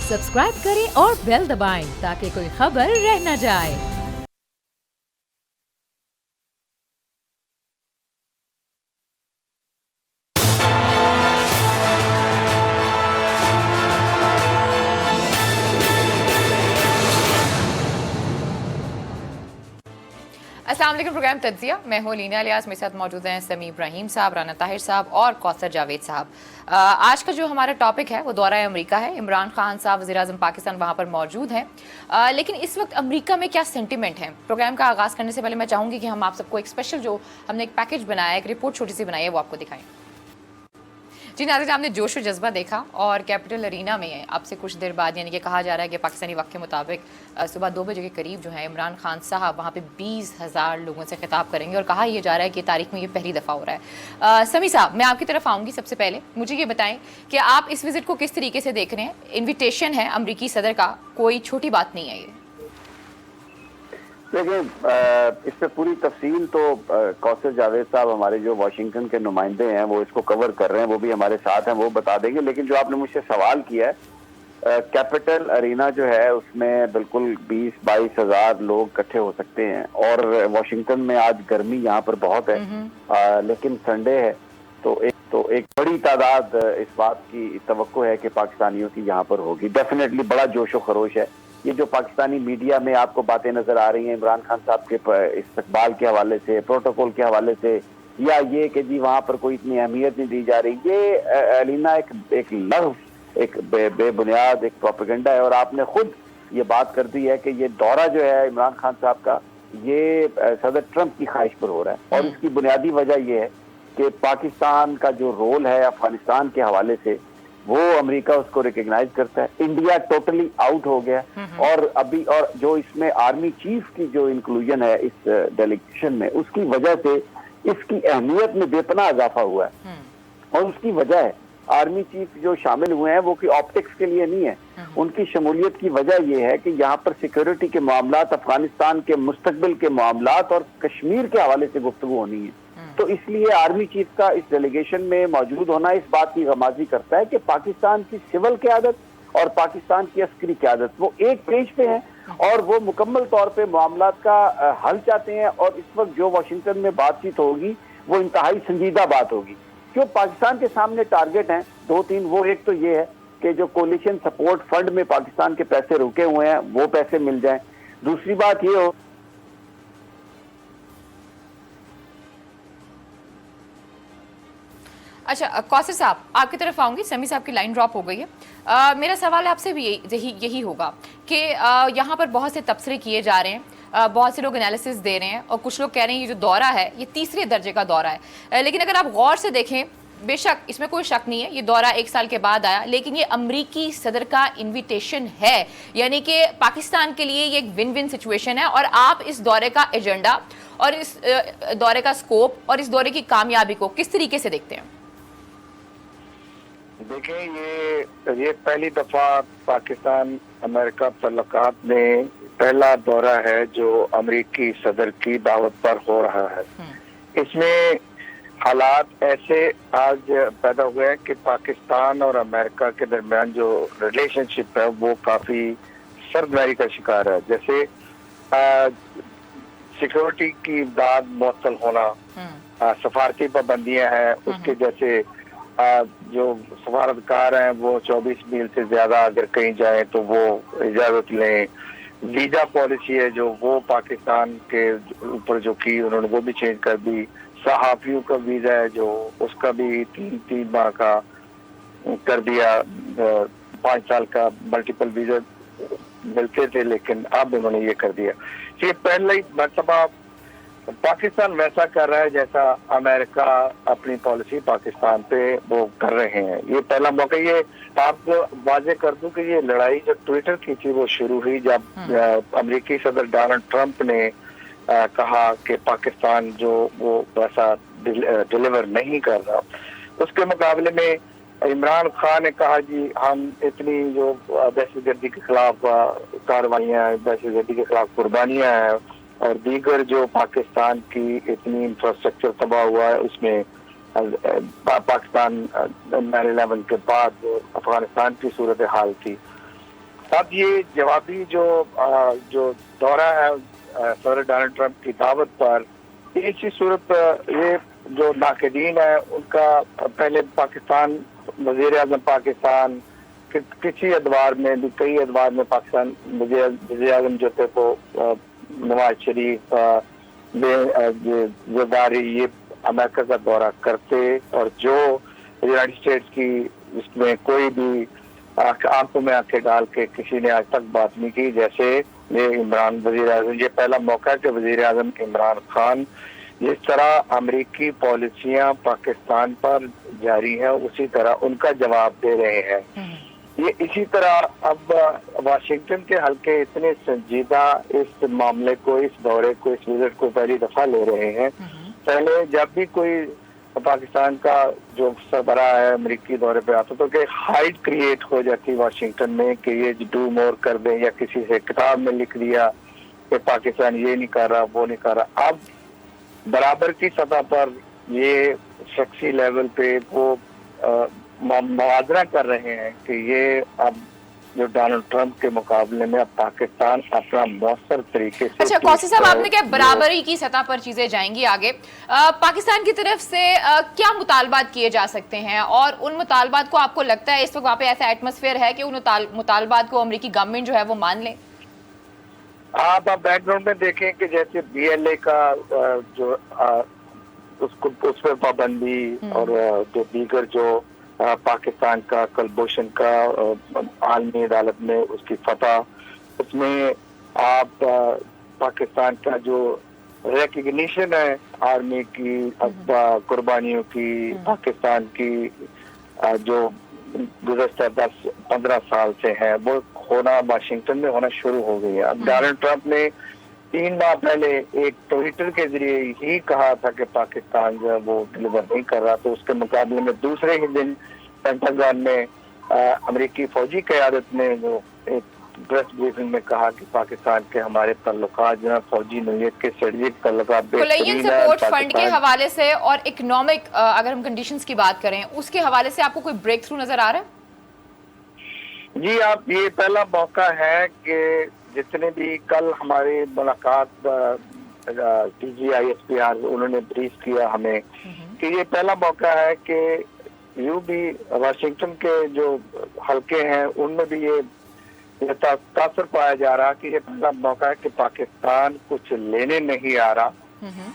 Subscribe करें और bell दबाएं ताकि कोई खबर रह न जाए। अस्सलाम वालेकुम। प्रोग्राम तज्जिया, मैं हूँ लीना इलियास। मेरे साथ मौजूद हैं समी इब्राहिम साहब, राना ताहिर साहब और कौसर जावेद साहब। आज का जो हमारा टॉपिक है वो दौरा अमेरिका है। इमरान खान साहब वज़ीर आज़म पाकिस्तान वहाँ पर मौजूद हैं, लेकिन इस वक्त अमेरिका में क्या सेंटिमेंट है। प्रोग्राम का आगाज़ करने से पहले मैं चाहूँगी कि हम आप सबको एक स्पेशल जो हमने एक पैकेज बनाया है, एक रिपोर्ट छोटी सी बनाई है, वो आपको दिखाएं। जी नाज़रीन, आपने जोश और जज्बा देखा और कैपिटल अरीना में अब से कुछ देर बाद यानी कि कहा जा रहा है कि पाकिस्तानी वक्त के मुताबिक सुबह 2 बजे के करीब जो है इमरान खान साहब वहाँ पे 20,000 लोगों से खिताब करेंगे और कहा यह जा रहा है कि तारीख में ये पहली दफ़ा हो रहा है। समी साहब, मैं आपकी तरफ आऊँगी। सबसे पहले मुझे ये बताएं कि आप इस विज़िट को किस तरीके से देख रहे हैं। इन्विटेशन है अमरीकी सदर का, कोई छोटी बात नहीं है ये। देखिए, इस पे पूरी तफसील तो कौसर जावेद साहब हमारे जो वाशिंगटन के नुमाइंदे हैं वो इसको कवर कर रहे हैं, वो भी हमारे साथ हैं, वो बता देंगे। लेकिन जो आपने मुझसे सवाल किया है, कैपिटल अरीना जो है उसमें बिल्कुल 20-22 हजार लोग इकट्ठे हो सकते हैं। और वाशिंगटन में आज गर्मी यहाँ पर बहुत है, लेकिन संडे है तो एक बड़ी तादाद इस बात की तवक्को है कि पाकिस्तानियों की यहाँ पर होगी। डेफिनेटली बड़ा जोशो खरोश है। ये जो पाकिस्तानी मीडिया में आपको बातें नजर आ रही हैं इमरान खान साहब के इस्तकबाल के हवाले से, प्रोटोकॉल के हवाले से, या ये कि जी वहाँ पर कोई इतनी अहमियत नहीं दी जा रही, ये अलीना एक लफ्ज़, एक बेबुनियाद एक प्रोपेगेंडा है। और आपने खुद ये बात कर दी है कि ये दौरा जो है इमरान खान साहब का, ये सदर ट्रंप की ख्वाहिश पर हो रहा है। और इसकी बुनियादी वजह ये है कि पाकिस्तान का जो रोल है अफगानिस्तान के हवाले से, वो अमेरिका उसको रिकग्नाइज करता है। इंडिया टोटली आउट हो गया। और जो इसमें आर्मी चीफ की जो इंक्लूजन है इस डेलीगेशन में, उसकी वजह से इसकी अहमियत में बेपनाह इजाफा हुआ है। और उसकी वजह है आर्मी चीफ जो शामिल हुए हैं वो कि ऑप्टिक्स के लिए नहीं है। उनकी शमूलियत की वजह यह है कि यहाँ पर सिक्योरिटी के मामलात, अफगानिस्तान के मुस्तकबिल के मामलात और कश्मीर के हवाले से गुफ्तगू होनी है। तो इसलिए आर्मी चीफ का इस डेलीगेशन में मौजूद होना इस बात की गमाजी करता है कि पाकिस्तान की सिविल क़यादत और पाकिस्तान की अस्करी क़यादत वो एक पेज पे है और वो मुकम्मल तौर पे मामलात का हल चाहते हैं। और इस वक्त जो वाशिंगटन में बातचीत होगी वो इंतहाई संजीदा बात होगी। जो पाकिस्तान के सामने टारगेट हैं 2-3, वो एक तो ये है कि जो कोलिशन सपोर्ट फंड में पाकिस्तान के पैसे रुके हुए हैं वो पैसे मिल जाएं। दूसरी बात ये हो, अच्छा कौसर साहब, आपकी तरफ आऊँगी। समी साहब की लाइन ड्रॉप हो गई है। मेरा सवाल आपसे भी यही होगा कि यहाँ पर बहुत से तबसरे किए जा रहे हैं, बहुत से लोग एनालिसिस दे रहे हैं और कुछ लोग कह रहे हैं ये जो दौरा है ये तीसरे दर्जे का दौरा है। लेकिन अगर आप गौर से देखें, बेशक इसमें कोई शक नहीं है ये दौरा 1 साल के बाद आया, लेकिन ये अमरीकी सदर का इन्विटेशन है, यानी कि पाकिस्तान के लिए ये एक विन विन सिचुएशन है। और आप इस दौरे का एजेंडा और इस दौरे का स्कोप और इस दौरे की कामयाबी को किस तरीके से देखते हैं? देखें, ये पहली दफा पाकिस्तान अमेरिका तल्लुकात में पहला दौरा है जो अमेरिकी सदर की दावत पर हो रहा है। इसमें हालात ऐसे आज पैदा हुए हैं कि पाकिस्तान और अमेरिका के दरमियान जो रिलेशनशिप है वो काफी सर्दमहरी का शिकार है। जैसे सिक्योरिटी की इमदाद मुअत्तल होना, सफारती पाबंदियां हैं, उसके जैसे जो सफारतकार हैं वो 24 मील से ज्यादा अगर कहीं जाए तो वो इजाजत लें। वीजा पॉलिसी है जो वो पाकिस्तान के ऊपर जो की उन्होंने वो भी चेंज कर दी। सहाफियों का वीजा है जो उसका भी 3 माह का कर दिया। 5 साल का मल्टीपल वीजा मिलते थे लेकिन अब उन्होंने ये कर दिया। ये पहला ही मर्तबा पाकिस्तान वैसा कर रहा है जैसा अमेरिका अपनी पॉलिसी पाकिस्तान पे वो कर रहे हैं। ये पहला मौका। ये आपको वाजे कर दूं कि ये लड़ाई जो ट्विटर की थी वो शुरू हुई जब अमेरिकी सदर डोनाल्ड ट्रंप ने कहा कि पाकिस्तान जो वो वैसा डिलीवर नहीं कर रहा। उसके मुकाबले में इमरान खान ने कहा जी हम इतनी जो दहशतगर्दी के खिलाफ कार्रवाइयाँ, दहशतगर्दी के खिलाफ कुर्बानियाँ हैं और दीगर जो पाकिस्तान की इतनी इंफ्रास्ट्रक्चर तबाह हुआ है उसमें पाकिस्तान 9/11 के बाद अफगानिस्तान की सूरत हाल थी अब ये जवाबी जो दौरा है सदर डोनाल्ड ट्रंप की दावत पर, इसी सूरत ये जो नाक़दीन है उनका पहले पाकिस्तान वज़ीर आज़म पाकिस्तान किसी अदवार में भी, कई अदवार में पाकिस्तान वज़ीर आज़म जो थे वो नवाज शरीफ जरदारी ये अमेरिका का दौरा करते, और जो यूनाइटेड स्टेट्स की इसमें कोई भी आंखों में आंखें डाल के किसी ने आज तक बात नहीं की। जैसे ये इमरान वज़ीर आज़म, ये पहला मौका है कि वज़ीर आज़म इमरान खान जिस तरह अमेरिकी पॉलिसियां पाकिस्तान पर जारी है उसी तरह उनका जवाब दे रहे हैं। ये इसी तरह अब वाशिंगटन के हल्के इतने संजीदा इस मामले को, इस दौरे को, इस विजिट को पहली दफा ले रहे हैं। पहले जब भी कोई पाकिस्तान का जो सरबराह है अमेरिकी दौरे पे आता तो कि हाइट क्रिएट हो जाती वाशिंगटन में कि ये डू मोर कर दें, या किसी से किताब में लिख दिया कि पाकिस्तान ये नहीं कर रहा वो नहीं कर रहा। अब बराबर की सतह पर ये शख्सी लेवल पे वो मुआवजा कर रहे हैं कि ये अब जो डोनाल्ड ट्रंप के मुकाबले में अब पाकिस्तान अपना मौसर तरीके से। अच्छा कौसी साहब, आपने क्या बराबरी की सतह पर चीजें जाएंगी आगे, पाकिस्तान की तरफ से क्या मुतालबात किए जा सकते हैं, और उन मुतालबात को आपको लगता है इस वक्त वहाँ पे ऐसा एटमॉस्फेयर है कि उन मुतालबात को अमेरिकी गवर्नमेंट जो है वो मान ले? आप बैकग्राउंड में देखें कि जैसे BLA का जो उसको उस पर पाबंदी और जो दीगर जो पाकिस्तान का कलभूषण का आलमी अदालत में उसकी फतह, उसमें आप पाकिस्तान का जो रिकग्निशन है आर्मी की कुर्बानियों की, पाकिस्तान की जो गुज़श्ता 10-15 साल से है वो होना वाशिंगटन में होना शुरू हो गई है। अब डोनाल्ड ट्रंप ने 3 माह पहले एक ट्विटर के जरिए ही कहा था कि पाकिस्तान जो है वो डिलीवर नहीं कर रहा, तो उसके मुकाबले में दूसरे ही दिन पेंटागन में अमेरिकी फौजी क़यादत ने जो एक प्रेस ब्रीफिंग में कहा कि पाकिस्तान के हमारे ताल्लुकात जो है फौजी नौयत के स्ट्रेटेजिक ताल्लुकात सपोर्ट फंड के हवाले से और इकोनॉमिक अगर हम कंडीशंस की बात करें उसके हवाले से आपको कोई ब्रेक थ्रू नजर आ रहा है? जी, आप ये पहला मौका है कि जितने भी कल हमारी मुलाकात TGISPR उन्होंने ब्रीफ किया हमें कि ये पहला मौका है कि यूं भी वाशिंगटन के जो हल्के हैं उनमें भी ये तासर पाया जा रहा कि ये पहला मौका है कि पाकिस्तान कुछ लेने नहीं आ रहा,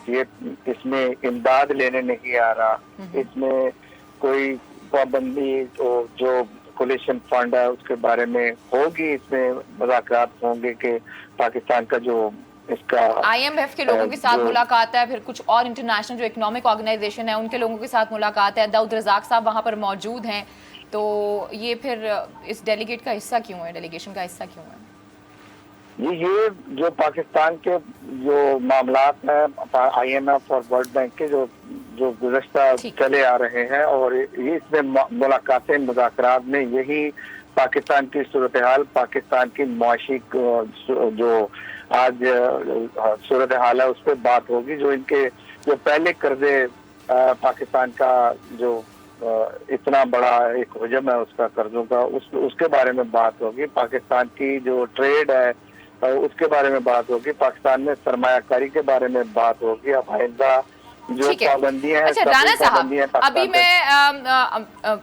ये इसमें इमदाद लेने नहीं आ रहा, इसमें कोई पाबंदी जो कोलिशन फंड है उसके बारे में होगी, इसमें मुलाकात होंगे कि पाकिस्तान का जो इसका IMF के लोगों के साथ मुलाकात है, फिर कुछ और इंटरनेशनल जो इकोनॉमिक ऑर्गेनाइजेशन है उनके लोगों के साथ मुलाकात है, दाऊद रज़ाक साहब वहाँ पर मौजूद हैं, तो ये फिर इस डेलीगेट का हिस्सा क्यों है, डेलीगेशन का हिस्सा क्यों है? ये जो पाकिस्तान के जो मामलात हैं IMF और वर्ल्ड बैंक के जो गुज़श्ता चले आ रहे हैं, और ये इसमें मुलाकातें मुज़ाकरात में यही पाकिस्तान की सूरत हाल, पाकिस्तान की मुआशी जो आज सूरत हाल है उस पर बात होगी। जो इनके जो पहले कर्जे पाकिस्तान का जो इतना बड़ा एक हजम है उसका कर्जों का उसके बारे में बात होगी, पाकिस्तान की जो ट्रेड है उसके बारे में बात होगी, पाकिस्तान में सरमायाकारी के बारे में बात होगी। अब आइंदा जो पाबंदियां हैं। अच्छा राना साहब, अभी मैं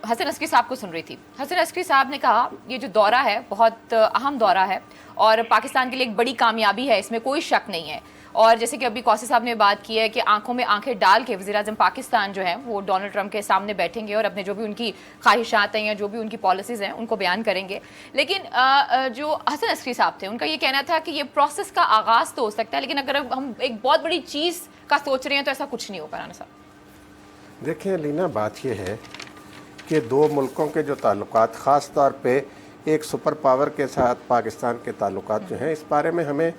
हसन अस्करी साहब को सुन रही थी, हसन अस्करी साहब ने कहा ये जो दौरा है बहुत अहम दौरा है और पाकिस्तान के लिए एक बड़ी कामयाबी है, इसमें कोई शक नहीं है। और जैसे कि अभी कौसी साहब ने बात की है कि आंखों में आंखें डाल के वज़ीर आज़म पाकिस्तान जो है वो डोनाल्ड ट्रंप के सामने बैठेंगे और अपने जो भी उनकी ख्वाहिशात हैं या जो भी उनकी पॉलिसीज़ हैं उनको बयान करेंगे। लेकिन जो हसन अस्करी साहब थे उनका ये कहना था कि ये प्रोसेस का आगाज़ तो हो सकता है, लेकिन अगर हम एक बहुत बड़ी चीज़ का सोच रहे हैं तो ऐसा कुछ नहीं होगा। राना साहब देखिए लीना, बात ये है कि दो मुल्कों के जो ताल्लुकात ख़ास तौर पे एक सुपर पावर के साथ पाकिस्तान के ताल्लुकात जो हैं, इस बारे में हमें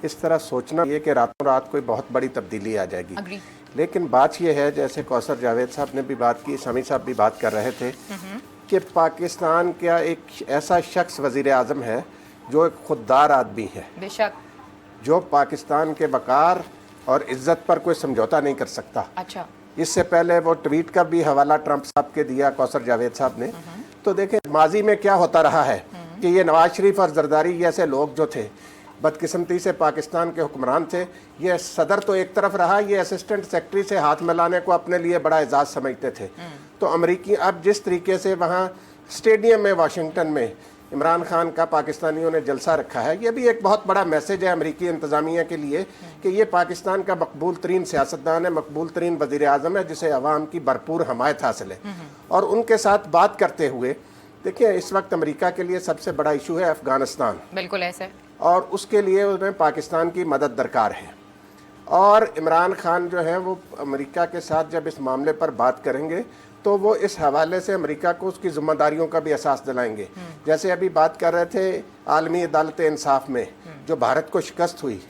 इस तरह सोचना ये कि रातों रात कोई बहुत बड़ी तब्दीली आ जाएगी। लेकिन बात ये है, जैसे कौसर जावेद साहब ने भी बात की, समी साहब भी बात कर रहे थे कि पाकिस्तान का एक ऐसा शख्स वज़ीर आज़म है जो एक खुददार आदमी है, बेशक, जो पाकिस्तान के वक़ार और इज़्ज़त पर कोई समझौता नहीं कर सकता। अच्छा, इससे पहले वो ट्वीट का भी हवाला ट्रंप साहब के दिया कौसर जावेद साहब ने, तो देखें माजी में क्या होता रहा है کہ ये नवाज शरीफ और जरदारी जैसे लोग जो थे, बदकिस्मती से पाकिस्तान के हुक्मरान थे, ये सदर तो एक तरफ रहा, ये असिस्टेंट सेक्रेटरी से हाथ मिलाने को अपने लिए बड़ा एजाज समझते थे। तो अमरीकी अब जिस तरीके से वहाँ स्टेडियम में वाशिंगटन में इमरान खान का पाकिस्तानियों ने जलसा रखा है, ये भी एक बहुत बड़ा मैसेज है अमरीकी इंतज़ामिया के लिए कि ये पाकिस्तान का मकबूल तरीन सियासतदान है, मकबूल तरीन वज़ीर आज़म है, जिसे अवाम की भरपूर हमायत हासिल है। और उनके साथ बात करते हुए देखिए, इस वक्त अमेरिका के लिए सबसे बड़ा इशू है अफ़गानिस्तान, बिल्कुल ऐसे, और उसके लिए उन्हें पाकिस्तान की मदद दरकार है। और इमरान खान जो है वो अमेरिका के साथ जब इस मामले पर बात करेंगे तो वो इस हवाले से अमेरिका को उसकी ज़िम्मेदारियों का भी एहसास दिलाएंगे। जैसे अभी बात कर रहे थे आलमी अदालत इंसाफ में जो भारत को शिकस्त हुई,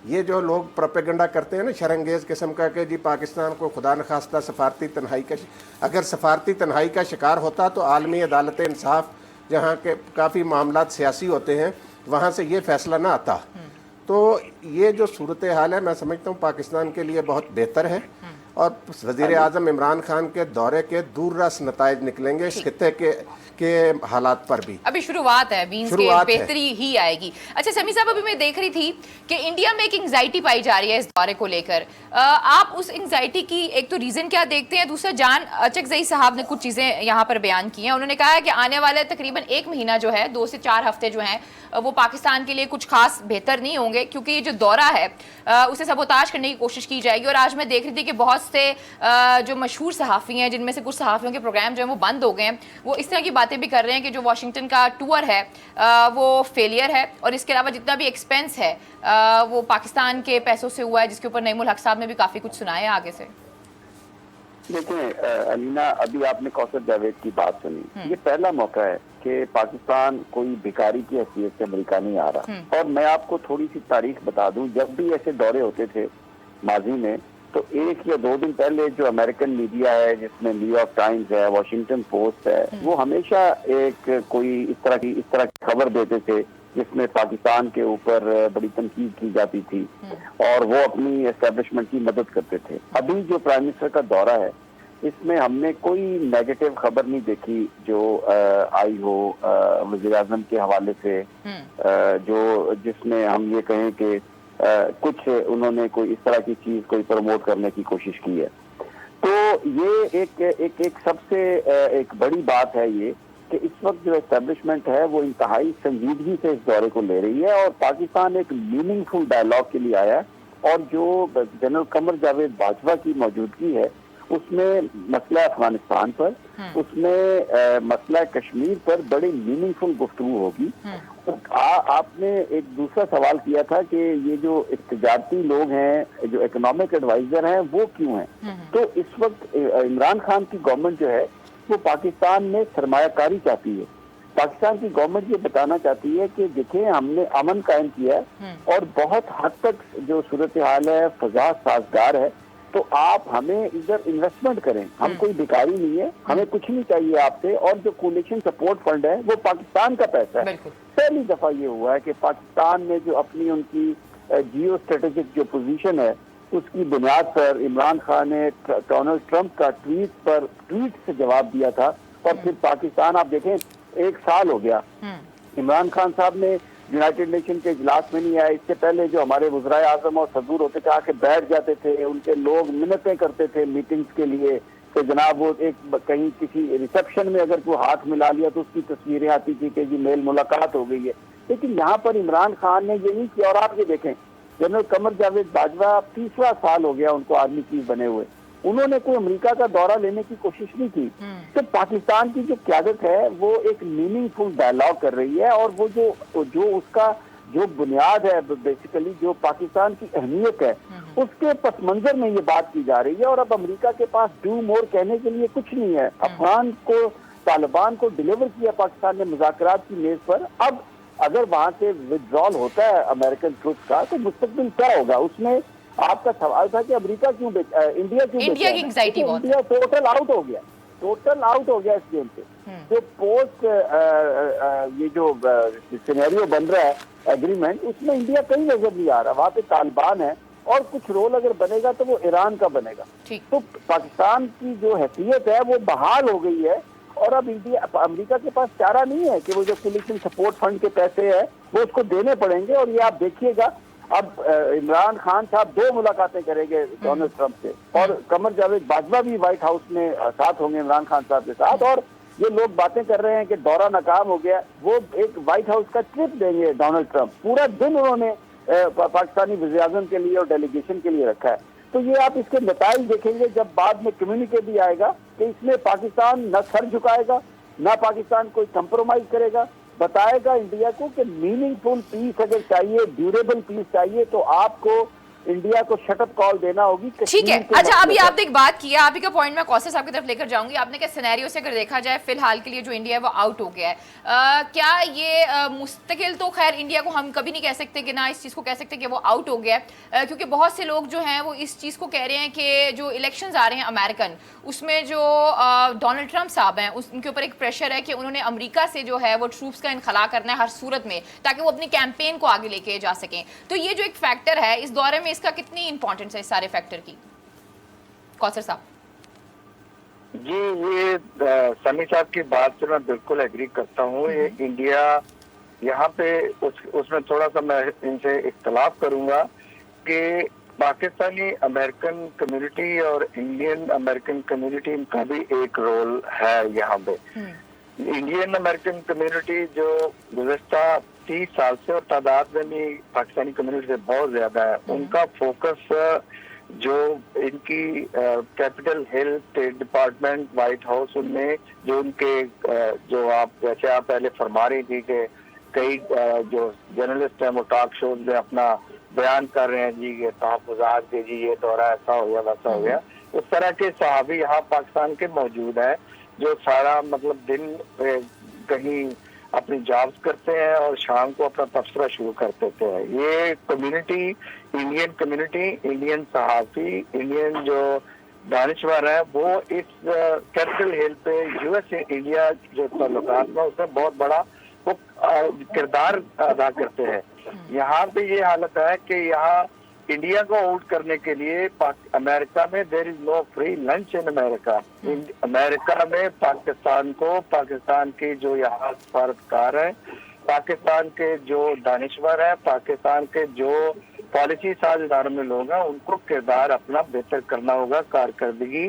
ये जो लोग प्रोपेगेंडा करते हैं ना शरंगेज किस्म का कि जी पाकिस्तान को खुदा न खास्ता सफारती तन्हाई का, अगर सफारती तन्हाई का शिकार होता तो आलमी अदालत इंसाफ जहाँ के काफ़ी मामलात सियासी होते हैं वहाँ से ये फैसला ना आता। तो ये जो सूरत हाल है मैं समझता हूँ पाकिस्तान के लिए बहुत बेहतर है, और वज़ीर आज़म इमरान खान के दौरे के दूररस नताइज निकलेंगे इस खित्ते के हालात पर भी। अभी शुरुआत है, बीन्स के बेहतरी ही आएगी। अच्छा समी साहब, अभी मैं देख रही थी कि इंडिया में एक एंग्जाइटी पाई जा रही है इस दौरे को लेकर। आप उस एंग्जाइटी की एक तो रीज़न क्या देखते हैं, दूसरा जान अचकज़ई साहब ने कुछ चीज़ें यहाँ पर बयान की हैं। उन्होंने कहा है कि आने वाले तकरीबन 1 महीना जो है, 2 से 4 हफ्ते जो हैं वो पाकिस्तान के लिए कुछ खास बेहतर नहीं होंगे, क्योंकि ये जो दौरा है उसे सबोताज करने की कोशिश की जाएगी। और आज मैं देख रही थी कि बहुत से जो मशहूर सहाफ़ी हैं, जिनमें से कुछ सहाफ़ियों के प्रोग्राम जो हैं वो बंद हो गए हैं, वो इस तरह की बातें भी कर रहे हैं कि जो वाशिंगटन का टूर है वो फेलियर है, और इसके अलावा जितना भी एक्सपेंस है वो पाकिस्तान के पैसों से हुआ है, जिसके ऊपर नईमुल हक साहब ने भी काफ़ी कुछ सुनाया आगे से। देखिए अलीना, अभी आपने कौसर जावेद की बात सुनी, ये पहला मौका है कि पाकिस्तान कोई भिखारी की हैसियत से अमेरिका नहीं आ रहा। और मैं आपको थोड़ी सी तारीख बता दूं, जब भी ऐसे दौरे होते थे माजी में, तो 1 या 2 दिन पहले जो अमेरिकन मीडिया है, जिसमें न्यूयॉर्क टाइम्स है, वॉशिंगटन पोस्ट है, वो हमेशा एक कोई इस तरह की खबर देते थे जिसमें पाकिस्तान के ऊपर बड़ी तनकीद की जाती थी और वो अपनी एस्टेब्लिशमेंट की मदद करते थे। अभी जो प्राइम मिनिस्टर का दौरा है, इसमें हमने कोई नेगेटिव खबर नहीं देखी जो आई हो वज़ीर आज़म के हवाले से, जो जिसमें हम ये कहें कि कुछ उन्होंने कोई इस तरह की चीज कोई प्रमोट करने की कोशिश की है। तो ये एक सबसे एक बड़ी बात है ये कि इस वक्त जो एस्टेब्लिशमेंट है वो इंतहाई संजीदगी से इस दौरे को ले रही है, और पाकिस्तान एक मीनिंगफुल डायलॉग के लिए आया है। और जो जनरल कमर जावेद बाजवा की मौजूदगी है, उसमें मसला अफगानिस्तान पर, उसमें मसला कश्मीर पर बड़ी मीनिंगफुल गुफ्तगू होगी। आपने एक दूसरा सवाल किया था कि ये जो तजारती लोग हैं, जो इकोनॉमिक एडवाइजर हैं, वो क्यों हैं? तो इस वक्त इमरान खान की गवर्नमेंट जो है वो पाकिस्तान में सरमायाकारी चाहती है। पाकिस्तान की गवर्नमेंट ये बताना चाहती है कि देखिए हमने अमन कायम किया है और बहुत हद तक जो सूरत हाल है फजा साजगार है, तो आप हमें इधर इन्वेस्टमेंट करें, हम कोई भिखारी नहीं है, हमें कुछ नहीं चाहिए आपसे। और जो कोलिशन सपोर्ट फंड है वो पाकिस्तान का पैसा है। पहली दफा ये हुआ है कि पाकिस्तान ने जो अपनी उनकी जियो स्ट्रेटेजिक जो पोजीशन है उसकी बुनियाद पर इमरान खान ने डोनाल्ड ट्रंप का ट्वीट से जवाब दिया था। और फिर पाकिस्तान आप देखें 1 साल हो गया, इमरान खान साहब ने यूनाइटेड नेशन के इजलास में नहीं आया। इससे पहले जो हमारे वज़राए आज़म और सदूर होते थे आके बैठ जाते थे, उनके लोग मिन्नतें करते थे मीटिंग्स के लिए कि जनाब वो एक कहीं किसी रिसेप्शन में अगर कोई हाथ मिला लिया तो उसकी तस्वीरें आती थी कि जी मेल मुलाकात हो गई है। लेकिन यहाँ पर इमरान खान ने ये नहीं किया। और आप ये देखें, जनरल कमर जावेद बाजवा 30वां साल हो गया उनको आर्मी चीफ बने हुए, उन्होंने कोई अमेरिका का दौरा लेने की कोशिश नहीं की। तो पाकिस्तान की जो क़यादत है वो एक मीनिंगफुल डायलॉग कर रही है, और वो जो उसका जो बुनियाद है बेसिकली जो पाकिस्तान की अहमियत है उसके पस मंजर में ये बात की जा रही है। और अब अमेरिका के पास डू मोर कहने के लिए कुछ नहीं है। अफगान को तालिबान को डिलीवर किया पाकिस्तान ने मुज़ाकरात की मेज पर। अब अगर वहां से विड्रॉल होता है अमेरिकन ट्रूप्स का तो मुस्तकबिल क्या होगा? उसमें आपका सवाल था कि अमेरिका क्यों इंडिया क्यों इंडिया टोटल आउट हो गया इस गेम से। जो पोस्ट ये जो सिनेरियो बन रहा है एग्रीमेंट, उसमें इंडिया कहीं नजर नहीं आ रहा। वहाँ पे तालिबान है और कुछ रोल अगर बनेगा तो वो ईरान का बनेगा। तो पाकिस्तान की जो हैसियत है वो बहाल हो गई है। और अब अमेरिका के पास चारा नहीं है कि वो जो फिलिस्तीन सपोर्ट फंड के पैसे है वो उसको देने पड़ेंगे। और ये आप देखिएगा, अब इमरान खान साहब 2 मुलाकातें करेंगे डोनाल्ड ट्रंप से, और कमर जावेद बाजवा भी व्हाइट हाउस में साथ होंगे इमरान खान साहब के साथ। और ये लोग बातें कर रहे हैं कि दौरा नाकाम हो गया, वो एक व्हाइट हाउस का ट्रिप देंगे डोनाल्ड ट्रंप। पूरा दिन उन्होंने पाकिस्तानी वज़ीर-ए-आज़म के लिए और डेलीगेशन के लिए रखा है। तो ये आप इसके नताइज देखेंगे जब बाद में कम्युनिके भी आएगा कि इसमें पाकिस्तान न सर झुकाएगा, न पाकिस्तान कोई कंप्रोमाइज करेगा, बताएगा इंडिया को कि मीनिंगफुल पीस अगर चाहिए, ड्यूरेबल पीस चाहिए, तो आपको इंडिया को शटअप कॉल देना होगी। ठीक है, अच्छा अभी आपने एक बात की है, आप ही का पॉइंट मैं कौसर साहब की तरफ लेकर जाऊंगी। आपने क्या सिनेरियो से अगर देखा जाए फिलहाल के लिए जो इंडिया है वो आउट हो गया है, क्या ये मुस्तकिल तो खैर इंडिया को हम कभी नहीं कह सकते कि ना इस चीज़ को कह सकते कि वो आउट हो गया है, क्योंकि बहुत से लोग जो हैं वो इस चीज़ को कह रहे हैं कि जो इलेक्शंस आ रहे हैं अमेरिकन, उसमें जो डोनाल्ड ट्रंप साहब हैं उनके ऊपर एक प्रेशर है कि उन्होंने अमेरिका से जो है वो ट्रूप्स का इनखला करना है हर सूरत में, ताकि वो अपनी कैंपेन को आगे लेके जा सकें। तो ये जो एक फैक्टर है इस दौरे में, इसका कितनी इंपॉर्टेंस है इस सारे फैक्टर की, कौसर साहब? जी, ये समी साहब की बात से मैं बिल्कुल एग्री करता हूँ। ये इंडिया यहाँ पे उसमें थोड़ा सा मैं इनसे इख्तलाफ करूंगा कि पाकिस्तानी अमेरिकन कम्युनिटी और इंडियन अमेरिकन कम्युनिटी, इनका भी एक रोल है यहाँ पे। इंडियन अमेरिकन कम्युनिटी जो गुज़श्ता 30 साल से और तादाद में भी पाकिस्तानी कम्युनिटी से बहुत ज्यादा है, उनका फोकस जो इनकी Capitol Hill, state department, white house, उनमें जो उनके जो आप जैसे आप पहले फरमा रही थी कि कई जो जर्नलिस्ट हैं वो टॉक शोज में अपना बयान कर रहे हैं, जी ये तहफ़्फ़ुज़ात के, जी ये दौरा ऐसा हो गया वैसा हो गया, उस तरह के सहाबी यहाँ पाकिस्तान के मौजूद हैं जो सारा मतलब दिन कहीं अपनी जॉब्स करते हैं और शाम को अपना तबसरा शुरू कर देते हैं। ये कम्युनिटी, इंडियन कम्युनिटी, इंडियन सहाफ़ी, इंडियन जो दानिशवर है, वो इस कैपिटल हिल पे यूएस इंडिया जो ताल्लुकात में उसमें बहुत बड़ा वो किरदार अदा करते हैं। यहाँ पे ये हालत है कि यहाँ इंडिया को आउट करने के लिए अमेरिका में there is no free lunch in America. America में पाकिस्तान को, पाकिस्तान के जो यहाँ सफारतकार हैं, पाकिस्तान के जो दानिशवर हैं, पाकिस्तान के जो पॉलिसी साझेदारों में लोग हैं, उनको किरदार अपना बेहतर करना होगा, कारकर्दगी।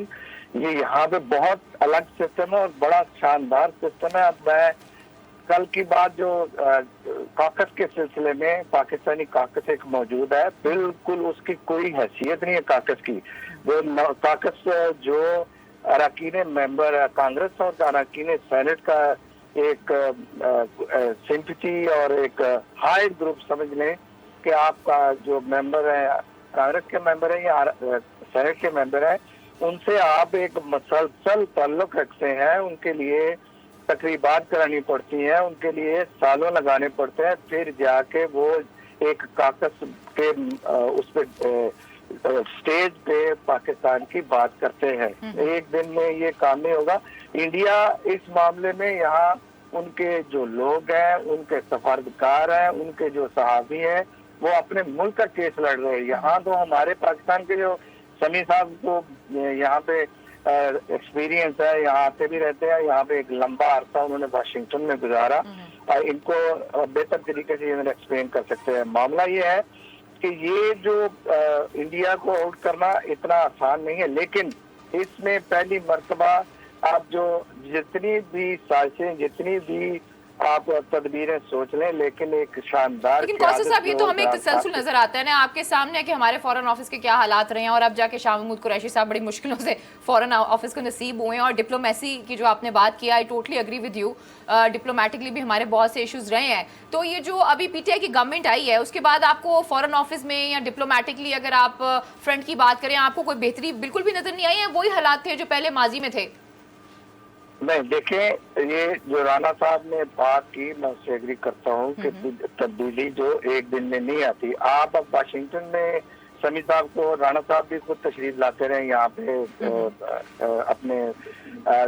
ये यहाँ पे बहुत अलग सिस्टम है और बड़ा शानदार सिस्टम है। अब मैं कल की बात जो काकस के सिलसिले में, पाकिस्तानी काकस एक मौजूद है, बिल्कुल उसकी कोई हैसियत नहीं है काकस की। वो काकस जो अरकान मेंबर है कांग्रेस और अरकान सेनेट का एक सिंपैथी और एक हाई ग्रुप समझ लें कि आपका जो मेंबर है, कांग्रेस के मेंबर है या सेनेट के मेंबर है, उनसे आप एक मसलसल ताल्लुक रखते हैं, उनके लिए तकरीबात करानी पड़ती हैं, उनके लिए सालों लगाने पड़ते हैं, फिर जाके वो एक काकस के उस पे स्टेज पे पाकिस्तान की बात करते हैं। एक दिन में ये काम नहीं होगा। इंडिया इस मामले में यहाँ उनके जो लोग हैं, उनके सफारतकार हैं, उनके जो सहाफ़ी हैं, वो अपने मुल्क का केस लड़ रहे हैं। यहाँ तो हमारे पाकिस्तान के जो समी साहब को यहाँ पे एक्सपीरियंस है, यहाँ आते भी रहते हैं, यहाँ पे एक लंबा अरसा उन्होंने वाशिंगटन में गुजारा, इनको बेहतर तरीके से एक्सप्लेन कर सकते हैं। मामला ये है कि ये जो इंडिया को आउट करना इतना आसान नहीं है, लेकिन इसमें पहली मर्तबा आप जो जितनी भी साजिशें, जितनी भी आप तदबीरें सोच लें, लेकिन एक शानदार, लेकिन कौसर साहब ये तो हमें एक तसलसल नजर आता है ना आपके सामने कि हमारे फॉरेन ऑफिस के क्या हालात रहे हैं, और अब जाके शाह महमूद कुरैशी साहब बड़ी मुश्किलों से फॉरेन ऑफिस को नसीब हुए हैं। और डिप्लोमेसी की जो आपने बात किया, I totally agree with you, diplomatically भी हमारे बहुत से इश्यूज रहे हैं। तो ये जो अभी पीटीआई की गवर्नमेंट आई है, उसके बाद आपको फॉरेन ऑफिस में या डिप्लोमेटिकली अगर आप फ्रंट की बात करें, आपको कोई बेहतरी बिल्कुल भी नजर नहीं आई है? वही हालात थे जो पहले माजी में थे? नहीं, देखें, ये जो राणा साहब ने बात की, मैं उससे एग्री करता हूँ कि तब्दीली जो एक दिन में नहीं आती। आप अब वाशिंगटन में समी साहब को, राणा साहब भी खुद तशरीफ लाते रहे यहाँ पे अपने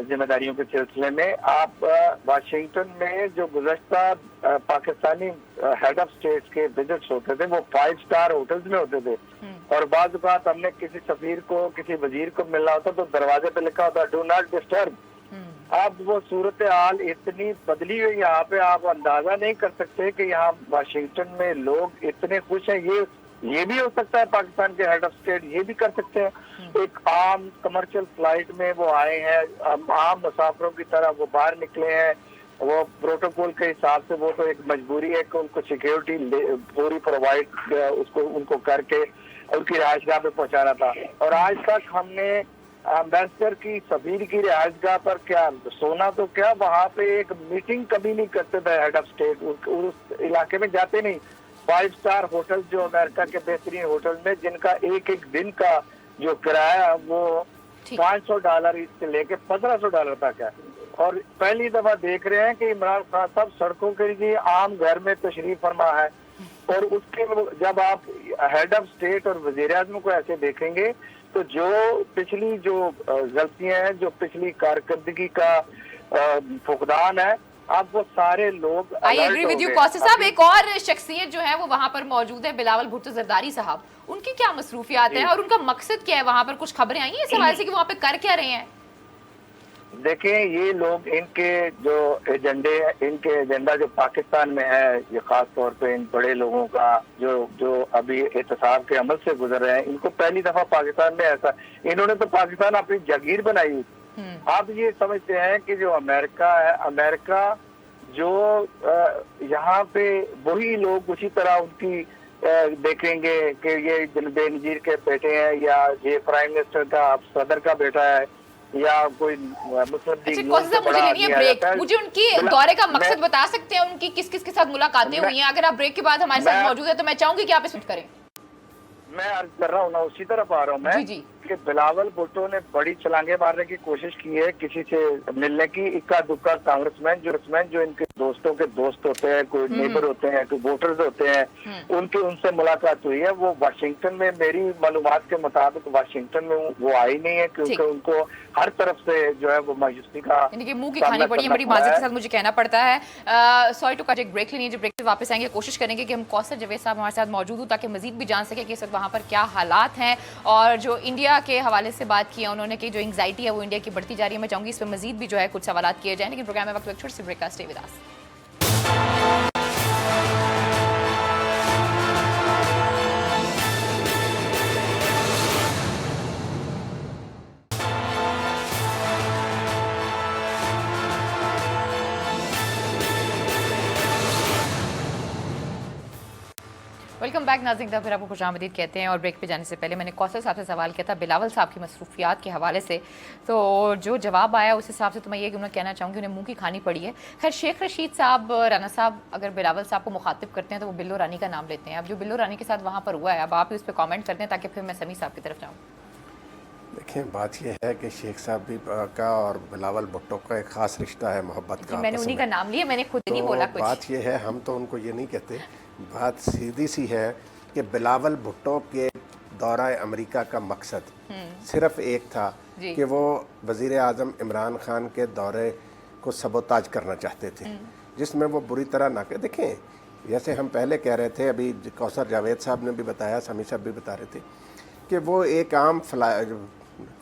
जिम्मेदारियों के सिलसिले में। आप वाशिंगटन में जो गुज़श्ता पाकिस्तानी हेड ऑफ स्टेट के विजिट्स होते थे, वो 5 स्टार होटल्स में होते थे, और बाद बात हमने किसी सफीर को, किसी वजीर को मिलना होता तो दरवाजे पे लिखा होता डू नॉट डिस्टर्ब। अब वो सूरत हाल इतनी बदली हुई यहाँ पे, आप अंदाजा नहीं कर सकते कि यहाँ वाशिंगटन में लोग इतने खुश हैं। ये भी हो सकता है पाकिस्तान के हेड ऑफ स्टेट ये भी कर सकते हैं। एक आम कमर्शियल फ्लाइट में वो आए हैं, आम मुसाफिरों की तरह वो बाहर निकले हैं। वो प्रोटोकॉल के हिसाब से वो तो एक मजबूरी है कि उनको सिक्योरिटी पूरी प्रोवाइड उसको उनको करके उनकी रिहाइशगाह पे पहुंचाना था। और आज तक हमने एम्बेसडर की सबीर की रिहाइशगाह पर क्या सोना तो क्या, वहाँ पे एक मीटिंग कभी नहीं करते थे हेड ऑफ स्टेट, उस इलाके में जाते नहीं। 5 स्टार होटल जो अमेरिका के बेहतरीन होटल में, जिनका एक एक दिन का जो किराया वो $500 से लेके $1500 तक है। और पहली दफा देख रहे हैं कि इमरान खान साहब सड़कों के लिए आम घर में तशरीफ फरमा है। और उसके जब आप हेड ऑफ स्टेट और वजीर आज़म को ऐसे देखेंगे तो जो पिछली जो गलतियां हैं, जो पिछली कारकर्दगी का फुकदान है, अब वो सारे लोग I agree with you Kausar साहब। एक और शख्सियत जो है वो वहाँ पर मौजूद है, बिलावल भुट्टो जरदारी साहब। उनकी क्या मसरूफियात है और उनका मकसद क्या है? वहाँ पर कुछ खबरें आई हैं इस हवाले से कि वहाँ पे कर क्या रहे हैं? देखिए, ये लोग इनके जो एजेंडे, इनके एजेंडा जो पाकिस्तान में है, ये खास तौर पे इन बड़े लोगों का जो अभी एहतसाब के अमल से गुजर रहे हैं, इनको पहली दफा पाकिस्तान में ऐसा, इन्होंने तो पाकिस्तान अपनी जागीर बनाई। आप ये समझते हैं कि जो अमेरिका है, अमेरिका जो यहाँ पे वही लोग उसी तरह उनकी देखेंगे कि ये बेनजीर के बेटे हैं, या ये प्राइम मिनिस्टर का सदर का बेटा है, या कोई मुस्लिम लीग। मुझे लेनी है ब्रेक, मुझे उनकी दौरे का मकसद बता सकते हैं? उनकी किस किस के साथ मुलाकातें हुई हैं? अगर आप ब्रेक के बाद हमारे साथ मौजूद है तो मैं चाहूंगी कि आप इस करें। मैं अर्ज कर रहा हूँ ना, उसी तरफ आ रहा हूँ मैं जी। कि बिलावल भुट्टो ने बड़ी छलांगे मारने की कोशिश की है किसी से मिलने की। इक्का दुक्का कांग्रेसमैन जो इनके दोस्तों के दोस्त होते हैं, कोई नेबर होते हैं, कोई वोटर्स होते हैं, उनसे मुलाकात हुई है। वो वाशिंगटन में, मेरी मालूमात के मुताबिक वाशिंगटन में वो आई नहीं है, क्योंकि उनको हर तरफ से जो है वो मायूसी का मुंह की खानी पड़ी है। बड़ी माजरत के साथ मुझे कहना पड़ता है। सॉरी टू कट, एक ब्रेक लेनी है। जब ब्रेक से वापस आएंगे कोशिश करेंगे कि हम कौसर जावेद साहब हमारे साथ मौजूद हो ताकि मजीद भी जान सके कि इस वक्त वहाँ पर क्या हालात हैं, और जो इंडिया के हवाले से बात किया उन्होंने कि जो एंग्जाइटी है वो इंडिया की बढ़ती जा रही है। मैं चाहूंगी इस पर मजीद भी जो है कुछ सवालात किए जाएं, लेकिन प्रोग्राम में वक्त छोटी सी ब्रेक का। Stay with us. Welcome back नाज़रीन, फिर आपको खुशामदीद कहते हैं। और ब्रेक पे जाने से पहले मैंने कौसर साहब से सवाल किया था बिलावल साहब की मसरूफियात के हवाले से, तो जो जवाब आया उस हिसाब से तो मैं ये कहना चाहूँगी उन्हें मुंह की खानी पड़ी है। खैर, शेख रशीद साहब, राना साहब अगर बिलावल साहब को मुखातिब करते हैं तो वो बिल्लो रानी का नाम लेते हैं। अब जो बिल्लो रानी के साथ वहाँ पर हुआ है, अब आप उस पर कॉमेंट करते हैं ताकि फिर मैं समी साहब की तरफ जाऊँ। देखिए, बात यह है कि शेख साहब भी का और बिलावल भुट्टो का एक ख़ास रिश्ता है, मोहब्बत का। मैंने उन्हीं का नाम लिया, मैंने खुद नहीं बोला कुछ। बात यह है, हम तो उनको ये नहीं कहते, बात सीधी सी है कि बिलावल भुट्टो के दौरा अमेरिका का मकसद सिर्फ एक था कि वो वज़ीर आज़म इमरान खान के दौरे को सबोताज करना चाहते थे, जिसमें वो बुरी तरह ना कर। देखें, जैसे हम पहले कह रहे थे, अभी कौसर जावेद साहब ने भी बताया, समी साहब भी बता रहे थे कि वो एक आम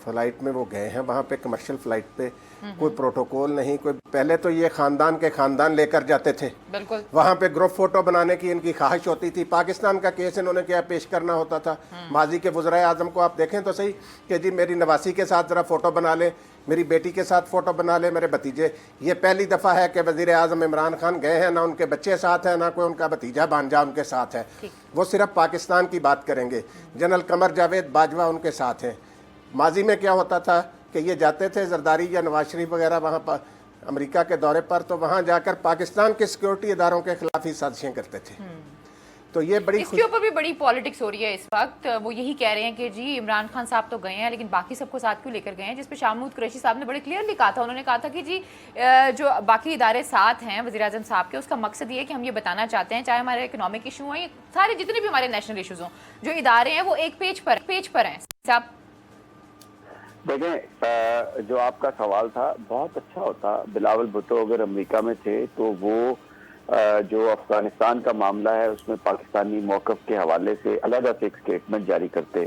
फ्लाइट में वो गए हैं, वहाँ पे कमर्शियल फ़्लाइट पे कोई प्रोटोकॉल नहीं, कोई पहले तो ये ख़ानदान के ख़ानदान लेकर जाते थे, बिल्कुल वहाँ पे ग्रुप फ़ोटो बनाने की इनकी ख्वाहिश होती थी। पाकिस्तान का केस इन्होंने क्या पेश करना होता था, माजी के वज़राए आज़म को आप देखें तो सही कि जी मेरी नवासी के साथ ज़रा फ़ोटो बना ले, मेरी बेटी के साथ फ़ोटो बना ले, मेरे भतीजे। ये पहली दफ़ा है कि वज़ीर आज़म इमरान खान गए हैं, ना उनके बच्चे साथ हैं, ना कोई उनका भतीजा भांजा उनके साथ है। वो सिर्फ पाकिस्तान की बात करेंगे। जनरल कमर जावेद बाजवा उनके साथ हैं। माजी में क्या होता था कि ये जाते थे जरदारी या नवाज शरीफ वगैरह वहाँ पर अमेरिका के दौरे पर, तो वहाँ जाकर पाकिस्तान के सिक्योरिटी इदारों के खिलाफ ही साजिशें करते थे। तो ये बड़ी, इसके ऊपर भी बड़ी पॉलिटिक्स हो रही है इस वक्त। वो यही कह रहे हैं कि जी इमरान खान साहब तो गए हैं, लेकिन बाकी सबको साथ क्यों लेकर गए हैं, जिस पे शाह महमूद कुरैशी साहब ने बड़े क्लियरली कहा था। उन्होंने कहा था कि जी जो बाकी इदारे साथ हैं वज़ीर आज़म साहब के, उसका मकसद ये है कि हम ये बताना चाहते हैं, चाहे हमारे इकोनॉमिक इशू हैं, सारे जितने भी हमारे नेशनल इशूज़ हों, जो इदारे हैं वो एक पेज पर हैं। साहब देखें, जो आपका सवाल था बहुत अच्छा होता। बिलावल भुट्टो अगर अमेरिका में थे तो वो جو افغانستان کا معاملہ ہے اس میں پاکستانی موقف کے حوالے سے علیحدہ سے ایک سٹیٹمنٹ جاری کرتے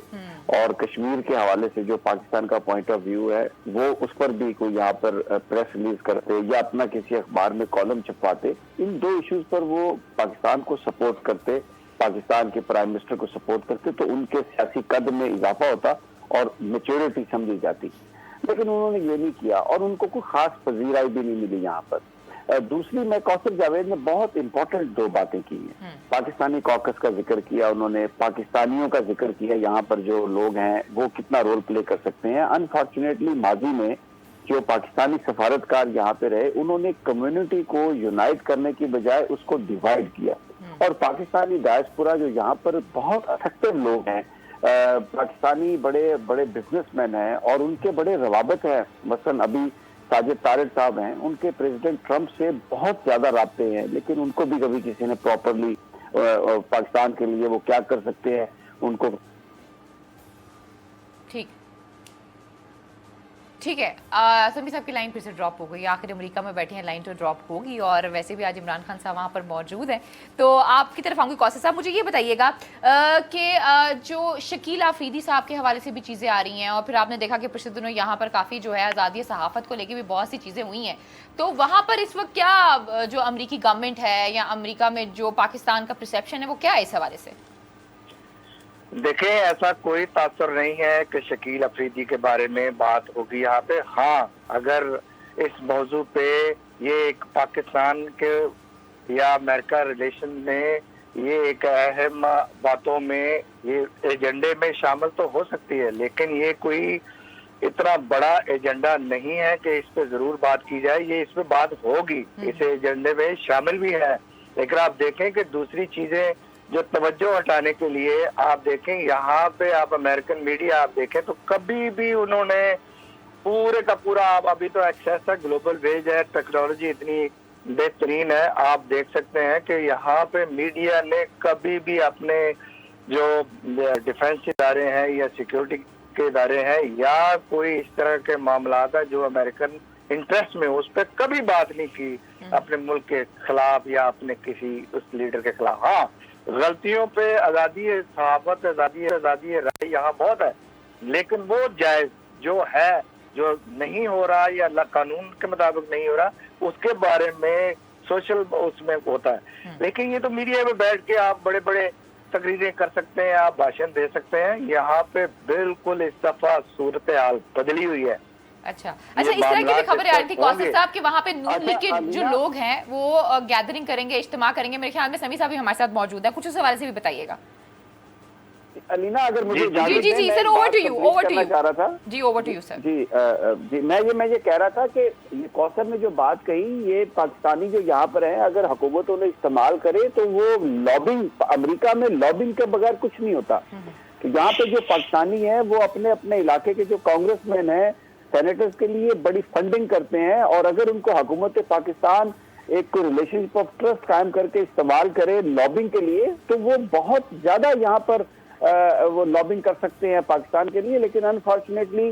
اور کشمیر کے حوالے سے جو پاکستان کا پوائنٹ آف ویو ہے وہ اس پر بھی کوئی یہاں پر پریس ریلیز کرتے یا اپنا کسی اخبار میں کالم چھپواتے. ان دو ایشوز پر وہ پاکستان کو سپورٹ کرتے, پاکستان کے پرائم منسٹر کو سپورٹ کرتے, تو ان کے سیاسی قد میں اضافہ ہوتا اور میچورٹی سمجھی جاتی. لیکن انہوں نے یہ نہیں کیا اور ان کو کوئی خاص پذیرائی بھی نہیں ملی یہاں پر. دوسری, میں کوثر جاوید نے بہت امپورٹنٹ دو باتیں کی ہیں. پاکستانی کوکس کا ذکر کیا انہوں نے, پاکستانیوں کا ذکر کیا, یہاں پر جو لوگ ہیں وہ کتنا رول پلے کر سکتے ہیں. انفارچونیٹلی ماضی میں جو پاکستانی سفارتکار یہاں پہ رہے انہوں نے کمیونٹی کو یونائٹ کرنے کی بجائے اس کو ڈیوائڈ کیا. اور پاکستانی ڈائسپورا جو یہاں پر بہت افیکٹو لوگ ہیں, پاکستانی بڑے بڑے بزنس مین ہیں اور ان کے بڑے روابط ہیں. مثلا ابھی ساجد طارق صاحب ہیں, ان کے پریزیڈنٹ ٹرمپ سے بہت زیادہ رابطے ہیں, لیکن ان کو بھی کبھی کسی نے پراپرلی پاکستان کے لیے وہ کیا کر سکتے ہیں ان کو. ٹھیک ہے, سمی صاحب کی لائن پھر سے ڈراپ ہو گئی. آخر امریکہ میں بیٹھے ہیں, لائن تو ڈراپ ہوگی, اور ویسے بھی آج عمران خان صاحب وہاں پر موجود ہیں. تو آپ کی طرف آؤں گی. کوثر صاحب, مجھے یہ بتائیے گا کہ جو شکیل آفریدی صاحب کے حوالے سے بھی چیزیں آ رہی ہیں, اور پھر آپ نے دیکھا کہ پچھلے دنوں یہاں پر کافی جو ہے آزادی صحافت کو لے کے بھی بہت سی چیزیں ہوئی ہیں, تو وہاں پر اس وقت کیا جو امریکی گورنمنٹ ہے یا امریکہ میں جو پاکستان کا پرسیپشن ہے وہ کیا ہے اس حوالے سے؟ دیکھیں, ایسا کوئی تاثر نہیں ہے کہ شکیل آفریدی کے بارے میں بات ہوگی یہاں پہ. ہاں, اگر اس موضوع پہ یہ ایک پاکستان کے یا امریکہ ریلیشن میں یہ ایک اہم باتوں میں یہ ایجنڈے میں شامل تو ہو سکتی ہے, لیکن یہ کوئی اتنا بڑا ایجنڈا نہیں ہے کہ اس پہ ضرور بات کی جائے. یہ اس پہ بات ہوگی, اس ایجنڈے میں شامل بھی ہے. لیکن آپ دیکھیں کہ دوسری چیزیں جو توجہ ہٹانے کے لیے آپ دیکھیں یہاں پہ, آپ امریکن میڈیا آپ دیکھیں تو کبھی بھی انہوں نے پورے کا پورا, آپ ابھی تو ایکسیس ہے, گلوبل ویج ہے, ٹیکنالوجی اتنی بہترین ہے, آپ دیکھ سکتے ہیں کہ یہاں پہ میڈیا نے کبھی بھی اپنے جو ڈیفنس ادارے ہیں یا سیکیورٹی کے ادارے ہیں یا کوئی اس طرح کے معاملات ہیں جو امریکن انٹرسٹ میں, اس پہ کبھی بات نہیں کی اپنے ملک کے خلاف یا اپنے کسی اس لیڈر کے خلاف. ہاں, غلطیوں پہ آزادی صحافت, آزادی رائے یہاں بہت ہے, لیکن وہ جائز جو ہے, جو نہیں ہو رہا یا قانون کے مطابق نہیں ہو رہا, اس کے بارے میں سوشل اس میں ہوتا ہے. لیکن یہ تو میڈیا میں بیٹھ کے آپ بڑے بڑے تقریریں کر سکتے ہیں, آپ بھاشن دے سکتے ہیں. یہاں پہ بالکل اس دفعہ صورتحال بدلی ہوئی ہے. اچھا, اس طرح کی بھی خبریں آ رہی تھی کوثر صاحب کہ وہاں پہ نون لیگ کے جو لوگ ہیں وہ گیدرنگ کریں گے, اجتماع کریں گے. میرے خیال میں سمی صاحب بھی ہمارے ساتھ موجود ہیں, کچھ اس حوالے سے بھی بتائیے گا. علینا, اگر مجھے جی سر, اوور ٹو یو سر. جی میں یہ کہہ رہا تھا کہ یہ کوثر نے جو بات کہی, یہ پاکستانی جو یہاں پر ہیں اگر حکومت انہیں استعمال کرے تو وہ لابنگ, امریکہ میں لابنگ کے بغیر کچھ نہیں ہوتا. کہ یہاں پہ جو پاکستانی ہیں وہ اپنے اپنے علاقے کے جو کانگریس مین ہیں, سینیٹرز کے لیے بڑی فنڈنگ کرتے ہیں, اور اگر ان کو حکومت پاکستان ایک ریلیشن شپ آف ٹرسٹ قائم کر کے استعمال کرے لابنگ کے لیے تو وہ بہت زیادہ یہاں پر وہ لابنگ کر سکتے ہیں پاکستان کے لیے. لیکن انفارچونیٹلی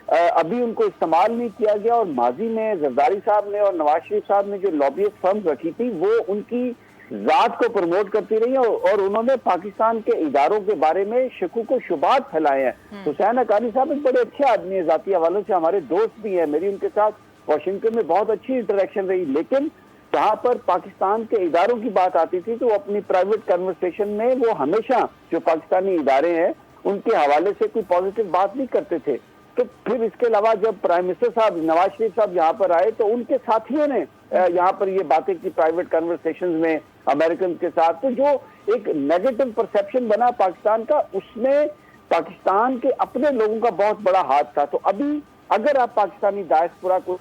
ابھی ان کو استعمال نہیں کیا گیا, اور ماضی میں زرداری صاحب نے اور نواز شریف صاحب نے جو لابیسٹ فرمز رکھی تھی وہ ان کی ذات کو پروموٹ کرتی رہی, اور انہوں نے پاکستان کے اداروں کے بارے میں شکوک و شبہات پھیلائے ہیں. حسین حقانی صاحب ایک بڑے اچھے آدمی ہیں, ذاتی حوالوں سے ہمارے دوست بھی ہیں, میری ان کے ساتھ واشنگٹن میں بہت اچھی انٹریکشن رہی. لیکن جہاں پر پاکستان کے اداروں کی بات آتی تھی تو وہ اپنی پرائیویٹ کنورسیشن میں وہ ہمیشہ جو پاکستانی ادارے ہیں ان کے حوالے سے کوئی پازیٹیو بات نہیں کرتے تھے. تو پھر اس کے علاوہ جب پرائم منسٹر صاحب نواز شریف صاحب یہاں پر آئے تو ان کے ساتھیوں نے یہاں پر یہ باتیں کی پرائیویٹ کنورسیشنز میں امریکن کے ساتھ. تو جو ایک نیگیٹو پرسیپشن بنا پاکستان کا, اس میں پاکستان کے اپنے لوگوں کا بہت بڑا ہاتھ تھا. تو ابھی اگر آپ پاکستانی ڈائسپورا کو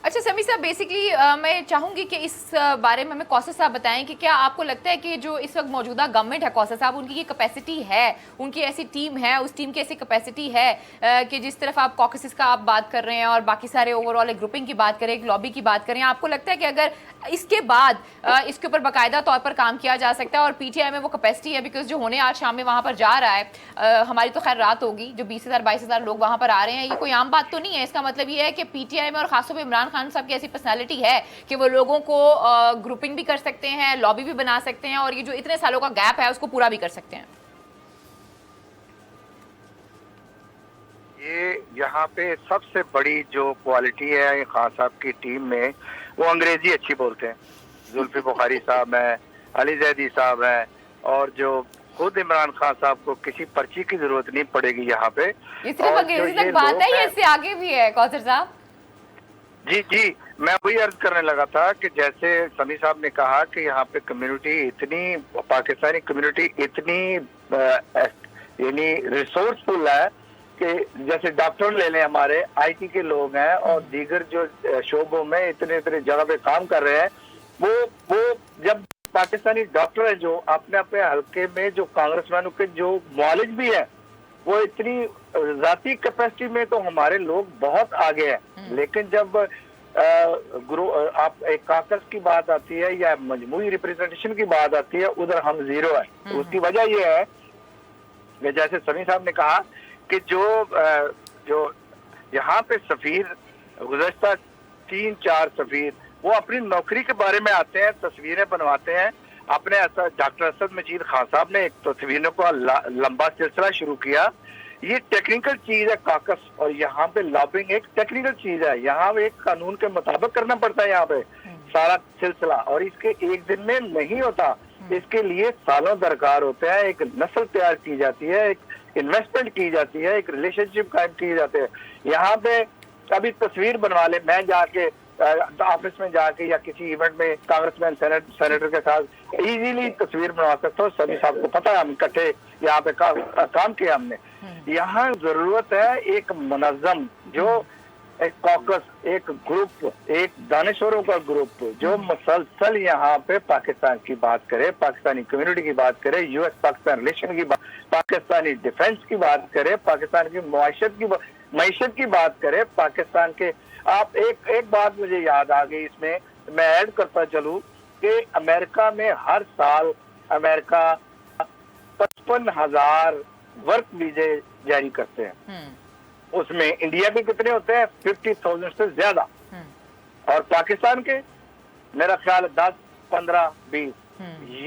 اچھا سمی صاحب, بیسکلی میں چاہوں گی کہ اس بارے میں ہمیں کوثر صاحب بتائیں کہ کیا آپ کو لگتا ہے کہ جو اس وقت موجودہ گورنمنٹ ہے کوثر صاحب, ان کی یہ کیپیسٹی ہے, ان کی ایسی ٹیم ہے, اس ٹیم کی ایسی کیپیسٹی ہے کہ جس طرف آپ کاکسز کا آپ بات کر رہے ہیں اور باقی سارے اوور آل گروپنگ کی بات کریں, ایک لابی کی بات کریں, آپ کو لگتا ہے کہ اگر اس کے بعد اس کے اوپر باقاعدہ طور پر کام کیا جا سکتا ہے اور پی ٹی آئی میں وہ کیپیسٹی ہے، بیکاز جو ہونے آج شام میں وہاں پر جا رہا ہے، ہماری تو خیر رات ہوگی، جو 20,000 22,000 لوگ وہاں پر آ رہے ہیں، یہ کوئی عام بات تو نہیں ہے. اس کا مطلب یہ ہے کہ پی ٹی آئی میں اور خاص طور پہ عمران خان صاحب کی ایسی پرسنالٹی ہے کہ وہ لوگوں کو گروپنگ بھی کر سکتے ہیں، لابی بھی بنا سکتے ہیں، اور یہ جو اتنے سالوں کا گیپ ہے اس کو پورا بھی کر سکتے ہیں. یہ یہاں پہ سب سے بڑی جو کوالٹی ہے خان صاحب کی ٹیم میں، وہ انگریزی اچھی بولتے ہیں. زلفی بخاری صاحب ہیں، علی زیدی صاحب ہیں، اور جو خود عمران خان صاحب کو کسی پرچی کی ضرورت نہیں پڑے گی یہاں پہ. یہ صرف انگریزی تک بات ہے، یہ اس سے آگے بھی ہے کوثر صاحب. جی میں وہی عرض کرنے لگا تھا کہ جیسے سمیع صاحب نے کہا کہ یہاں پہ کمیونٹی اتنی، پاکستانی کمیونٹی اتنی یعنی ریسورسفل ہے کہ جیسے ڈاکٹر لے لیں، ہمارے آئی ٹی کے لوگ ہیں اور دیگر جو شعبوں میں اتنے جگہ پہ کام کر رہے ہیں، وہ جب پاکستانی ڈاکٹر ہیں جو اپنے حلقے میں جو کانگریس مینوں کے جو معالج بھی ہیں، وہ اتنی ذاتی کیپیسٹی میں تو ہمارے لوگ بہت آگے ہیں. لیکن جب آپ ایک کاکس کی بات آتی ہے یا مجموعی ریپریزنٹیشن کی بات آتی ہے، ادھر ہم زیرو ہیں. اس کی وجہ یہ ہے کہ جیسے سمیع صاحب نے کہا کہ جو یہاں پہ سفیر گزشتہ 3-4 سفیر وہ اپنی نوکری کے بارے میں آتے ہیں، تصویریں بنواتے ہیں. اپنے ڈاکٹر اسد مجید خان صاحب نے ایک تصویروں کا لمبا سلسلہ شروع کیا. یہ ٹیکنیکل چیز ہے کاکس، اور یہاں پہ لابنگ ایک ٹیکنیکل چیز ہے. یہاں ایک قانون کے مطابق کرنا پڑتا ہے یہاں پہ سارا سلسلہ، اور اس کے ایک دن میں نہیں ہوتا. اس کے لیے سالوں درکار ہوتے ہیں. ایک نسل تیار کی جاتی ہے، ایک انویسٹمنٹ کی جاتی ہے، ایک ریلیشن شپ قائم کی جاتی ہے. یہاں پہ ابھی تصویر بنوا لے، میں جا کے آفس میں جا کے یا کسی ایونٹ میں کانگریس مین سینیٹر کے ساتھ ایزیلی تصویر بنوا سکتا ہوں. سبھی صاحب کو پتا ہے، ہم اکٹھے یہاں پہ کام کیا ہم نے. یہاں ضرورت ہے ایک منظم، جو ایک کوکس، ایک گروپ، ایک دانشوروں کا گروپ جو مسلسل یہاں پہ پاکستان کی بات کرے، پاکستانی کمیونٹی کی بات کرے، یو ایس پاکستان ریلیشن کی بات، پاکستانی ڈیفنس کی بات کرے، پاکستان کی معیشت کی بات کرے، پاکستان کے. آپ ایک بات مجھے یاد آ گئی، اس میں ایڈ کرتا چلوں کہ امریکہ میں ہر سال امریکہ 55,000 ورک ویزے جاری کرتے ہیں. اس میں انڈیا کے کتنے ہوتے ہیں؟ 50,000 سے زیادہ. اور پاکستان کے میرا خیال 10, 15, 20.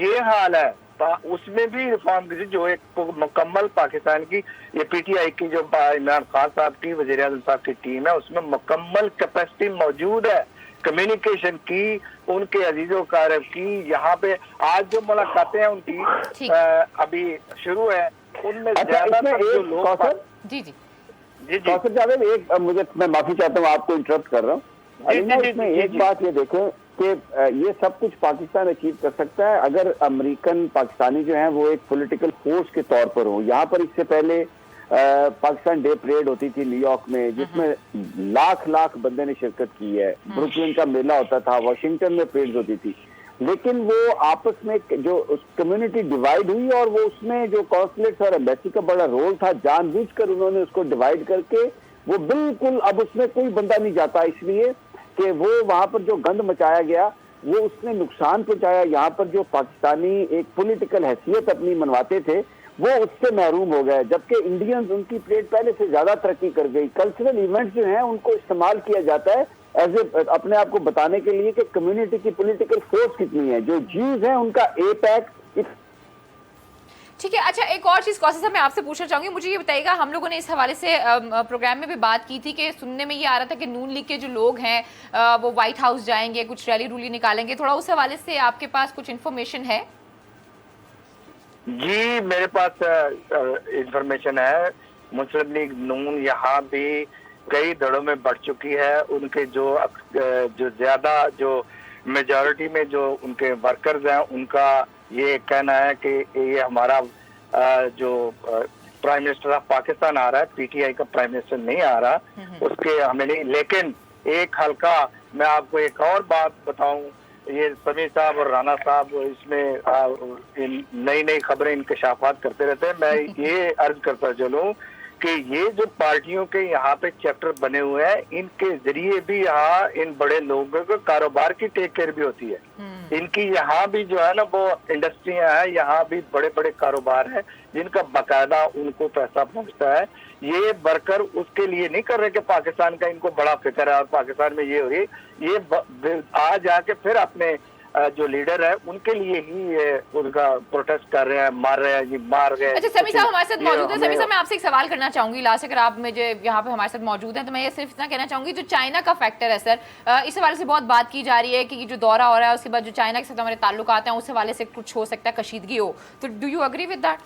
یہ حال ہے. اس میں بھی ریفارم کی جو ایک مکمل پاکستان کی یہ پی ٹی آئی کی جو عمران خان صاحب کی وزیر اعظم صاحب کی ٹیم ہے، اس میں مکمل کیپیسٹی موجود ہے کمیونیکیشن کی، ان کے عزیز و اقارب کی. یہاں پہ آج جو ملاقاتیں ہیں ان کی ابھی شروع ہے، ان میں زیادہ تر جو لوگ جی کوثر جاوید، ایک میں معافی چاہتا ہوں، آپ کو انٹرپٹ کر رہا ہوں. اس میں ایک بات یہ دیکھیں کہ یہ سب کچھ پاکستان اچیو کر سکتا ہے اگر امریکن پاکستانی جو ہیں وہ ایک پولیٹیکل فورس کے طور پر ہوں. یہاں پر اس سے پہلے پاکستان ڈے پریڈ ہوتی تھی نیو یارک میں، جس میں لاکھ بندے نے شرکت کی ہے. بروکلن کا میلہ ہوتا تھا، واشنگٹن میں پریڈ ہوتی تھی. لیکن وہ آپس میں جو کمیونٹی ڈیوائیڈ ہوئی، اور وہ اس میں جو کانسلیٹس اور ایمبیسی کا بڑا رول تھا، جان بوجھ کر انہوں نے اس کو ڈیوائیڈ کر کے وہ بالکل اب اس میں کوئی بندہ نہیں جاتا، اس لیے کہ وہ وہاں پر جو گند مچایا گیا وہ اس نے نقصان پہنچایا. یہاں پر جو پاکستانی ایک پولیٹیکل حیثیت اپنی منواتے تھے وہ اس سے محروم ہو گئے، جبکہ انڈینز ان کی پلیٹ پہلے سے زیادہ ترقی کر گئی. کلچرل ایونٹس جو ہیں ان کو استعمال کیا جاتا ہے ایز اے اپنے آپ کو بتانے کے لیے کہ کمیونٹی کی پولیٹیکل فورس کتنی ہے. جو جیوز ہیں ان کا اے پیک. ٹھیک ہے. اچھا، ایک اور چیز کوثر صاحب میں آپ سے پوچھنا چاہوں گی، مجھے یہ بتائیے گا، ہم لوگوں نے اس حوالے سے پروگرام میں بھی بات کی تھی کہ سننے میں یہ آ رہا تھا کہ نون لیگ کے جو لوگ ہیں وہ وائٹ ہاؤس جائیں گے، کچھ ریلی رولی نکالیں گے. تھوڑا اس حوالے سے آپ کے پاس کچھ انفارمیشن ہے؟ جی میرے پاس انفارمیشن ہے. مسلم لیگ نون یہاں بھی کئی دڑوں میں بڑھ چکی ہے. ان کے جو زیادہ جو میجورٹی میں جو ان کے ورکرز ہیں، ان کا یہ کہنا ہے کہ یہ ہمارا جو پرائم منسٹر آف پاکستان آ رہا ہے، پی ٹی آئی کا پرائم منسٹر نہیں آ رہا، اس کے ہمیں نہیں. لیکن ایک حلقہ میں آپ کو ایک اور بات بتاؤں، یہ سمیع صاحب اور رانا صاحب اس میں نئی خبریں انکشافات کرتے رہتے ہیں. میں یہ عرض کرتا چلوں कि ये जो पार्टियों के यहाँ पे चैप्टर बने हुए हैं, इनके जरिए भी यहाँ इन बड़े लोगों को कारोबार की टेक केयर भी होती है। इनकी यहाँ भी जो है ना वो इंडस्ट्रियां हैं, यहाँ भी बड़े बड़े कारोबार हैं जिनका बकायदा उनको पैसा पहुंचता है। ये वर्कर उसके लिए नहीं कर रहे कि पाकिस्तान का इनको बड़ा फिक्र है और पाकिस्तान में ये हो रही, ये आ जाके फिर अपने जो लीडर है उनके लिए ही ये उनका प्रोटेस्ट कर रहे हैं, मार रहे हैं, ये मार गए। अच्छा समी साहब हमारे साथ मौजूद है। समी साहब मैं आपसे एक सवाल करना चाहूंगी लास्ट, अगर आप मुझे यहाँ पे हमारे साथ मौजूद हैं तो मैं ये सिर्फ इतना कहना चाहूंगी, जो चाइना का फैक्टर है सर, इस हवाले से बहुत बात की जा रही है कि जो दौरा हो रहा है उसके बाद जो चाइना के साथ हमारे ताल्लुकात हैं उस हवाले से कुछ हो सकता है, कशीदगी हो, तो do you agree with that?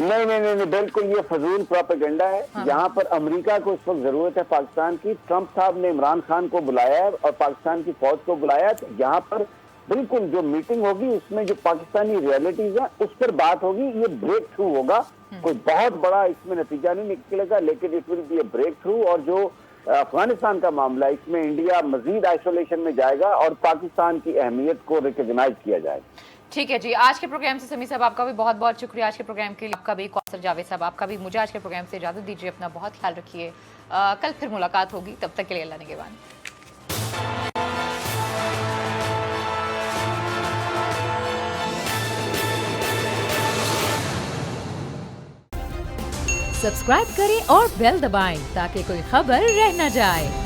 नहीं, बिल्कुल ये फजूल प्रोपेगेंडा है। यहाँ पर अमेरिका को इस वक्त जरूरत है पाकिस्तान की। ट्रंप साहब ने इमरान खान को बुलाया है और पाकिस्तान की फौज को बुलाया है, तो यहाँ पर बिल्कुल जो मीटिंग होगी उसमें जो पाकिस्तानी रियलिटीज है उस पर बात होगी। ये ब्रेक थ्रू होगा, कोई बहुत बड़ा इसमें नतीजा नहीं निकलेगा, लेकिन it will be a breakthrough. और जो अफगानिस्तान का मामला है इसमें इंडिया मजीद आइसोलेशन में जाएगा और पाकिस्तान की अहमियत को रिकॉग्नाइज किया जाएगा। ठीक है जी, आज के प्रोग्राम से समी साहब आपका भी बहुत बहुत शुक्रिया। आज के प्रोग्राम के लिए आपका भी, कौसर जावेद साहब आपका भी। मुझे आज के प्रोग्राम से इजाजत दीजिए, अपना बहुत ख्याल रखिए। कल फिर मुलाकात होगी, तब तक के लिए अल्लाह निगहबान। सब्सक्राइब करें और बेल दबाएं ताकि कोई खबर रह न जाए।